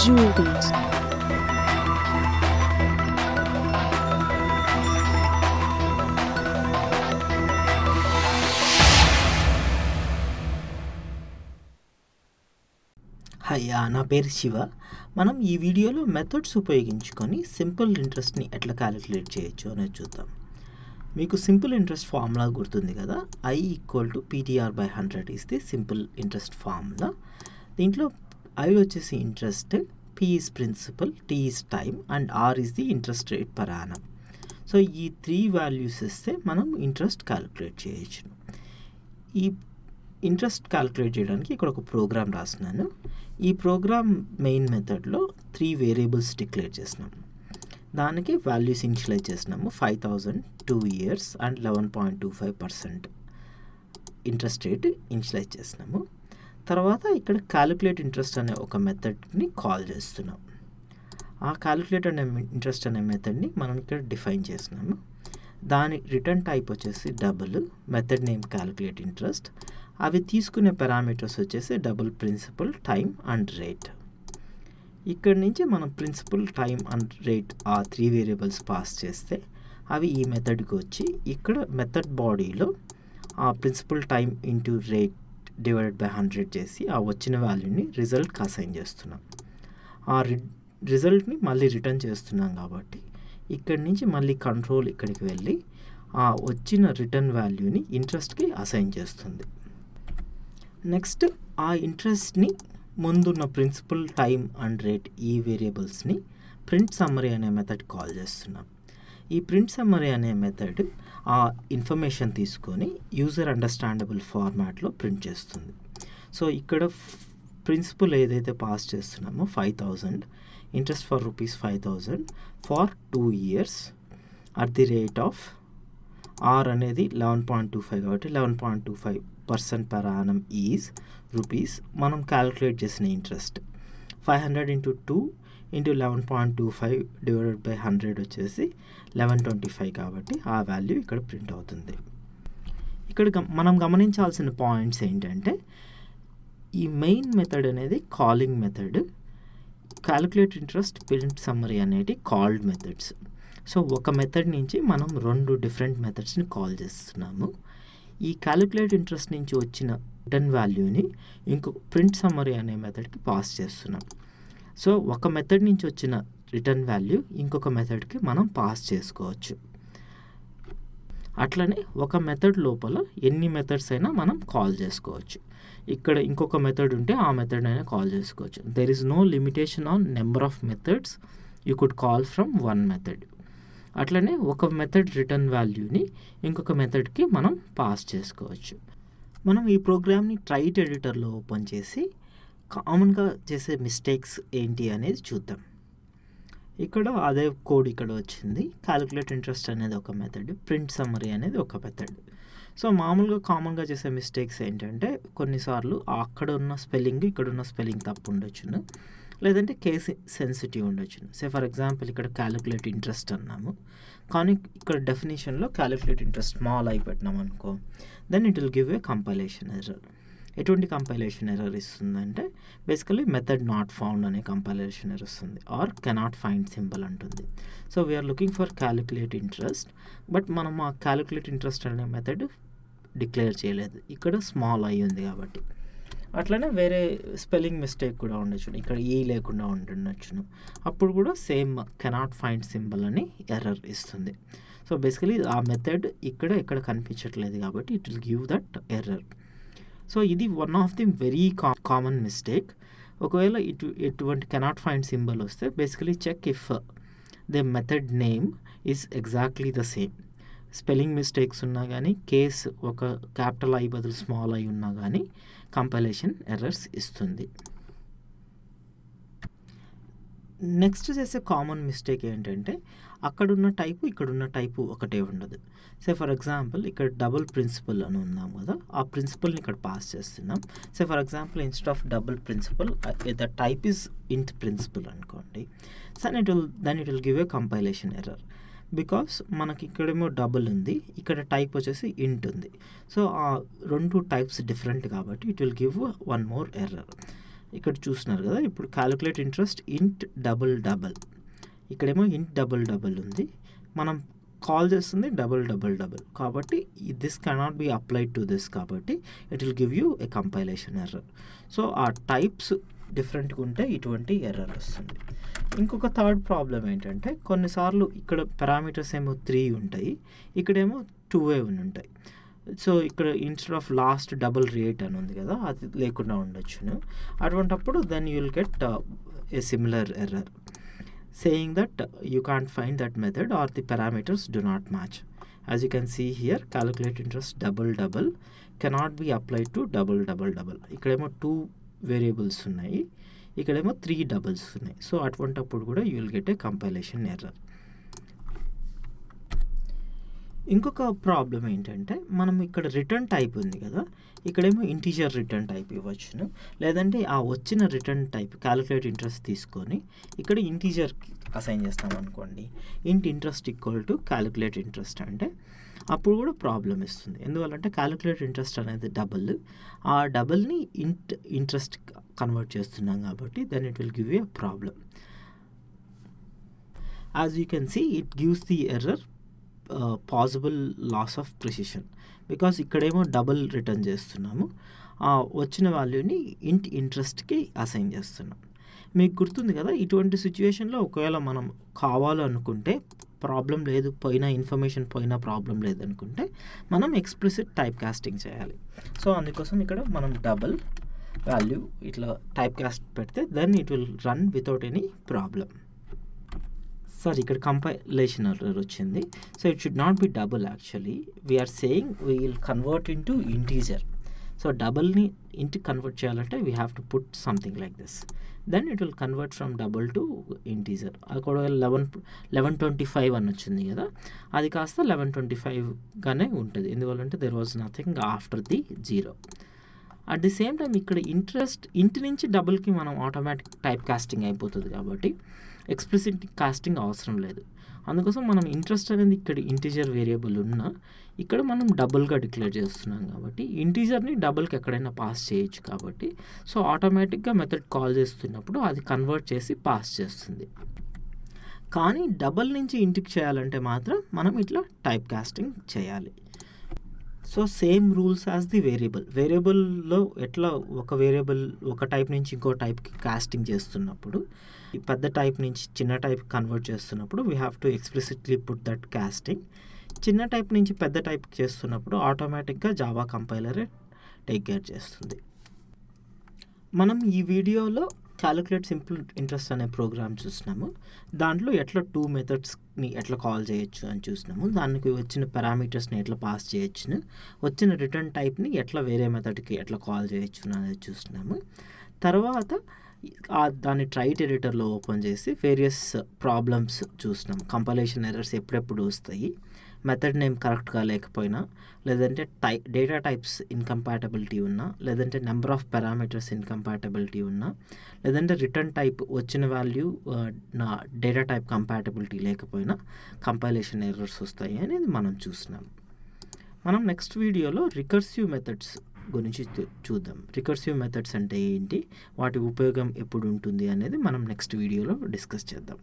jewelries. Hi, నా పేరు శివ. మనం ఈ వీడియోలో మెథడ్స్ ఉపయోగించుకొని సింపుల్ ఇంట్రెస్ట్ని ఎట్లా క్యాలిక్యులేట్ చేయొచ్చు అనేది చూద్దాం. మీకు సింపుల్ ఇంట్రెస్ట్ ఫార్ములా గుర్తుంది కదా, I = PTR/100 is the simple interest formula. దీంట్లో I వచ్చేసి interest, P is principal, T is time and R is the interest rate per annum. So ఈ 3 వాల్యూస్ ఇస్తే మనం ఇంట్రెస్ట్ క్యాలిక్యులేట్ చేయొచ్చు. ఈ ఇంట్రెస్ట్ క్యాలిక్యులేట్ చేయడానికి ఇక్కడ ఒక ప్రోగ్రామ్ రాస్తున్నాను. ఈ ప్రోగ్రామ్ మెయిన్ మెథడ్లో 3 వేరియబుల్స్ డిక్లేర్ చేసినాము. దానికి వాల్యూస్ ఇనిషియలైజ్ చేసినాము. 5,000, 2 years and 11.25% interest rate initialise చేసినాము. తర్వాత ఇక్కడ క్యాలిక్యులేట్ ఇంట్రెస్ట్ అనే ఒక మెథడ్ని కాల్ చేస్తున్నాం. ఆ క్యాలిక్యులేట్ అనే ఇంట్రెస్ట్ అనే మెథడ్ని మనం ఇక్కడ డిఫైన్ చేసినాము. దాని రిటర్న్ టైప్ వచ్చేసి double, method name calculate interest. అవి తీసుకునే పారామీటర్స్ వచ్చేసి double principal, time and rate. ఇక్కడ నుంచి మనం ప్రిన్సిపల్, టైమ్ అండ్ రేట్ ఆ 3 వేరియబుల్స్ పాస్ చేస్తే అవి ఈ మెథడ్కి వచ్చి ఇక్కడ మెథడ్ బాడీలో ఆ ప్రిన్సిపల్, టైమ్ ఇంటూ రేట్ /100 చేసి ఆ వచ్చిన వాల్యూని రిజల్ట్కి అసైన్ చేస్తున్నాం. ఆ రిజల్ట్ని మళ్ళీ రిటర్న్ చేస్తున్నాం కాబట్టి ఇక్కడి నుంచి మళ్ళీ కంట్రోల్ ఇక్కడికి వెళ్ళి ఆ వచ్చిన రిటర్న్ వాల్యూని ఇంట్రెస్ట్కి అసైన్ చేస్తుంది. నెక్స్ట్ ఆ ఇంట్రెస్ట్ని ముందున్న ప్రిన్సిపల్, టైమ్ అండ్ రేట్ ఈ వేరియబుల్స్ని ప్రింట్ సమ్మరీ అనే మెథడ్ కాల్ చేస్తున్నాం. ఈ ప్రింట్ సమ్మరీ అనే మెథడ్ ఆ ఇన్ఫర్మేషన్ తీసుకొని యూజర్ అండర్స్టాండబుల్ ఫార్మాట్లో ప్రింట్ చేస్తుంది. సో ఇక్కడ ప్రిన్సిపల్ ఏదైతే పాస్ చేస్తున్నామో 5,000, interest for ₹5,000 for 2 years at the rate of R అనేది 11.25 కాబట్టి 11.25% per annum ఈజ్ రూపీస్. మనం క్యాలిక్యులేట్ చేసిన ఇంట్రెస్ట్ 500 × 2 × 11.25 / 100 వచ్చేసి 1125 కాబట్టి ఆ వాల్యూ ఇక్కడ ప్రింట్ అవుతుంది. ఇక్కడ మనం గమనించాల్సిన పాయింట్స్ ఏంటంటే ఈ మెయిన్ మెథడ్ అనేది calling method, calculate interest, print summary అనేటి కాల్డ్ మెథడ్స్. సో ఒక మెథడ్ నుంచి మనం 2 డిఫరెంట్ మెథడ్స్ని కాల్ చేస్తున్నాము. ఈ క్యాలిక్యులేట్ ఇంట్రెస్ట్ నుంచి వచ్చిన రిటర్న్ వాల్యూని ఇంకొక ప్రింట్ సమ్మరీ అనే మెథడ్కి పాస్ చేస్తున్నాం. సో ఒక మెథడ్ నుంచి వచ్చిన రిటర్న్ వాల్యూ ఇంకొక మెథడ్కి మనం పాస్ చేసుకోవచ్చు. అట్లనే ఒక మెథడ్ లోపల ఎన్ని మెథడ్స్ అయినా మనం కాల్ చేసుకోవచ్చు. ఇక్కడ ఇంకొక మెథడ్ ఉంటే ఆ మెథడ్ అయినా కాల్ చేసుకోవచ్చు. There is no limitation on number of methods you could call from one method. అట్లనే ఒక మెథడ్ రిటర్న్ వాల్యూని ఇంకొక మెథడ్కి మనం పాస్ చేసుకోవచ్చు. మనం ఈ ప్రోగ్రామ్ని ట్రైట్ ఎడిటర్లో ఓపెన్ చేసి కామన్గా చేసే మిస్టేక్స్ ఏంటి అనేది చూద్దాం. ఇక్కడ అదే కోడ్ ఇక్కడ వచ్చింది. క్యాలిక్యులేట్ ఇంట్రెస్ట్ అనేది ఒక మెథడ్, ప్రింట్ సమ్మరీ అనేది ఒక మెథడ్. సో మామూలుగా కామన్గా చేసే మిస్టేక్స్ ఏంటంటే కొన్నిసార్లు అక్కడ ఉన్న స్పెల్లింగ్ ఇక్కడ ఉన్న స్పెల్లింగ్ తప్పు ఉండొచ్చును, లేదంటే కేస్ సెన్సిటివ్ ఉండొచ్చును. సే ఫర్ ఎగ్జాంపుల్ ఇక్కడ క్యాలిక్యులేట్ ఇంట్రెస్ట్ అన్నాము, కానీ ఇక్కడ డెఫినేషన్లో క్యాలిక్యులేట్ ఇంట్రెస్ట్ స్మాల్ అయి పెట్టినాం అనుకో, then it will give a compilation error. ఎటువంటి కంపైలేషన్ ఎర్రర్ ఇస్తుందంటే బేసికలీ మెథడ్ నాట్ ఫౌండ్ అనే కంపైలేషన్ ఎర్రర్ వస్తుంది, ఆర్ కెనాట్ ఫైండ్ సింబల్ అంటుంది. So we're looking for calculate interest, but మనం ఆ క్యాలిక్యులేట్ ఇంట్రెస్ట్ అనే మెథడ్ డిక్లేర్ చేయలేదు, ఇక్కడ స్మాల్ అయి ఉంది కాబట్టి. అట్లనే వేరే స్పెల్లింగ్ మిస్టేక్ కూడా ఉండొచ్చు, ఇక్కడ ఈ లేకుండా ఉండొచ్చును, అప్పుడు కూడా సేమ్ కెనాట్ ఫైండ్ సింబల్ అని ఎర్రర్ ఇస్తుంది. సో బేసికలీ ఆ మెథడ్ ఎక్కడ కనిపించట్లేదు కాబట్టి it will give that error. So ఇది one of the very common mistake. ఒకవేళ ఎటువంటి కెనాట్ ఫైండ్ సింబల్ వస్తే basically check if the method name is exactly the same. Spelling mistakes ఉన్నా కానీ, కేస్ ఒక క్యాపిటల్ ఐ బదులు స్మాల్ ఐ ఉన్నా కానీ కంపైలేషన్ ఎర్రర్స్ ఇస్తుంది. నెక్స్ట్ చేసే కామన్ మిస్టేక్ ఏంటంటే అక్కడున్న టైపు ఇక్కడున్న టైపు ఒకటే ఉండదు. సే ఫర్ ఎగ్జాంపుల్ ఇక్కడ డబుల్ ప్రిన్సిపల్ అని ఉన్నాం కదా, ఆ ప్రిన్సిపల్ని ఇక్కడ పాస్ చేస్తున్నాం. Say for example instead of double principal the type is int principal అనుకోండి. Then it will give a compilation error. Because మనకి ఇక్కడేమో డబుల్ ఉంది, ఇక్కడ టైప్ వచ్చేసి ఇంట్ ఉంది. సో ఆ 2 టైప్స్ డిఫరెంట్ కాబట్టి it will give one more error. ఇక్కడ చూస్తున్నారు కదా, ఇప్పుడు calculate interest int double double, ఇక్కడేమో ఇంట్ డబుల్ డబల్ ఉంది, మనం కాల్ చేస్తుంది డబుల్ డబుల్ డబుల్, కాబట్టి this cannot be applied to this, కాబట్టి it will give you a compilation error. So ఆ టైప్స్ డిఫరెంట్గా ఉంటే ఇటువంటి ఎర్రర్ వస్తుంది. ఇంకొక థర్డ్ ప్రాబ్లం ఏంటంటే కొన్నిసార్లు ఇక్కడ పారామీటర్స్ ఏమో 3 ఉంటాయి, ఇక్కడేమో 2 ఉంటాయి. సో ఇక్కడ instead of last double rate అని ఉంది కదా, అది లేకుండా ఉండొచ్చును. అటువంటప్పుడు then you will get a similar error saying that you can't find that method or the parameters do not match. As you can see here, calculate interest double double cannot be applied to double double double. ఇక్కడేమో 2 variables ఉన్నాయి, ఇక్కడేమో 3 doubles ఉన్నాయి. So అటువంటప్పుడు కూడా you will get a compilation error. ఇంకొక problem ఏంటంటే మనం ఇక్కడ రిటర్న్ టైప్ ఉంది కదా, ఇక్కడేమో ఇంటీజర్ రిటర్న్ టైప్ ఇవ్వచ్చును, లేదంటే ఆ వచ్చిన రిటర్న్ టైప్ క్యాలిక్యులేట్ ఇంట్రెస్ట్ తీసుకొని ఇక్కడ ఇంటీజర్ అసైన్ చేస్తాం అనుకోండి, ఇంట్ interest equal to calculate interest అంటే అప్పుడు కూడా ప్రాబ్లం ఇస్తుంది. ఎందువల్లంటే క్యాలిక్యులేట్ ఇంట్రెస్ట్ అనేది డబుల్, ఆ డబుల్ని ఇంట్రెస్ట్ కన్వర్ట్ చేస్తున్నాం కాబట్టి then it will give you a problem. As you can see it gives the error possible loss of precision, because ఇక్కడేమో డబుల్ రిటర్న్ చేస్తున్నాము, వచ్చిన వాల్యూని ఇంట్రెస్ట్కి అసైన్ చేస్తున్నాం. మీకు గుర్తుంది కదా, ఇటువంటి సిచ్యువేషన్లో ఒకవేళ మనం కావాలనుకుంటే ప్రాబ్లం లేదు, ఇన్ఫర్మేషన్ పోయినా ప్రాబ్లం లేదనుకుంటే మనం ఎక్స్ప్లిసిట్ టైప్ కాస్టింగ్ చేయాలి. సో అందుకోసం ఇక్కడ మనం డబుల్ వాల్యూ ఇట్లా టైప్ కాస్ట్ పెడితే then it will run without any problem. Sir ఇక్కడ కంపైలేషన్ ఎర్రర్ వచ్చింది. So it should not be double, actually we're saying we will convert in to integer. So డబుల్ని ఇంటికి convert చేయాలంటే we have to put something like this, then it will convert from double to integer. అది కూడా 1125 అని వచ్చింది కదా, అది కాస్త 1125గానే ఉంటుంది, ఎందువల్లంటే there was nothing after the 0. At the same time ఇక్కడ ఇంటి నుంచి డబుల్కి మనం ఆటోమేటిక్ టైప్ కాస్టింగ్ అయిపోతుంది కాబట్టి ఎక్స్ప్లిసిట్ కాస్టింగ్ అవసరం లేదు. అందుకోసం మనం ఇంట్రెస్ట్ అనేది ఇక్కడ ఇంటీజర్ వేరియబుల్ ఉన్నా ఇక్కడ మనం డబుల్గా డిక్లేర్ చేస్తున్నాం కాబట్టి ఇంటీజర్ని డబుల్కి ఎక్కడైనా పాస్ చేయొచ్చు కాబట్టి సో ఆటోమేటిక్గా మెథడ్ కాల్ చేస్తున్నప్పుడు అది కన్వర్ట్ చేసి పాస్ చేస్తుంది. కానీ డబుల్ నుంచి ఇంటికి చేయాలంటే మాత్రం మనం ఇట్లా టైప్ కాస్టింగ్ చేయాలి. So same rules as the వేరియబుల్లో ఎట్లా ఒక వేరియబుల్ ఒక టైప్ నుంచి ఇంకో టైప్కి కాస్టింగ్ చేస్తున్నప్పుడు పెద్ద టైప్ నుంచి చిన్న టైప్ కన్వర్ట్ చేస్తున్నప్పుడు we have to explicitly put that casting. చిన్న టైప్ నుంచి పెద్ద టైప్ చేస్తున్నప్పుడు ఆటోమేటిక్గా జావా కంపైలరే టేక్ కేర్ చేస్తుంది. మనం ఈ వీడియోలో క్యాలిక్యులేట్ సింపుల్ ఇంట్రెస్ట్ అనే ప్రోగ్రామ్ చూసినాము. దాంట్లో ఎట్లా 2 మెథడ్స్ని ఎట్లా కాల్ చేయొచ్చు అని చూసినాము. దానికి వచ్చిన పారామీటర్స్ని ఎట్లా పాస్ చేయొచ్చు, వచ్చిన రిటర్న్ టైప్ని ఎట్లా వేరే మెథడ్కి ఎట్లా కాల్ చేయొచ్చు అనేది చూసినాము. తర్వాత దాన్ని ట్రైట్ ఎడిటర్లో ఓపెన్ చేసి వేరియస్ ప్రాబ్లమ్స్ చూసినాం. కంపైలేషన్ ఎర్రర్స్ ఎప్పుడెప్పుడు వస్తాయి, మెథడ్ నేమ్ కరెక్ట్గా లేకపోయినా, లేదంటే డేటా టైప్స్ ఇన్కంపాటబిలిటీ ఉన్నా, లేదంటే నెంబర్ ఆఫ్ పారామీటర్స్ ఇన్కంపాటబిలిటీ ఉన్నా, లేదంటే రిటర్న్ టైప్ వచ్చిన వాల్యూ నా డేటా టైప్ కంపాటబిలిటీ లేకపోయినా కంపైలేషన్ ఎర్రర్స్ వస్తాయి అనేది మనం చూసినాం. మనం నెక్స్ట్ వీడియోలో రికర్సివ్ మెథడ్స్ గురించి చూద్దాం. రికర్సివ్ మెథడ్స్ అంటే ఏంటి, వాటి ఉపయోగం ఎప్పుడు ఉంటుంది అనేది మనం నెక్స్ట్ వీడియోలో డిస్కస్ చేద్దాం.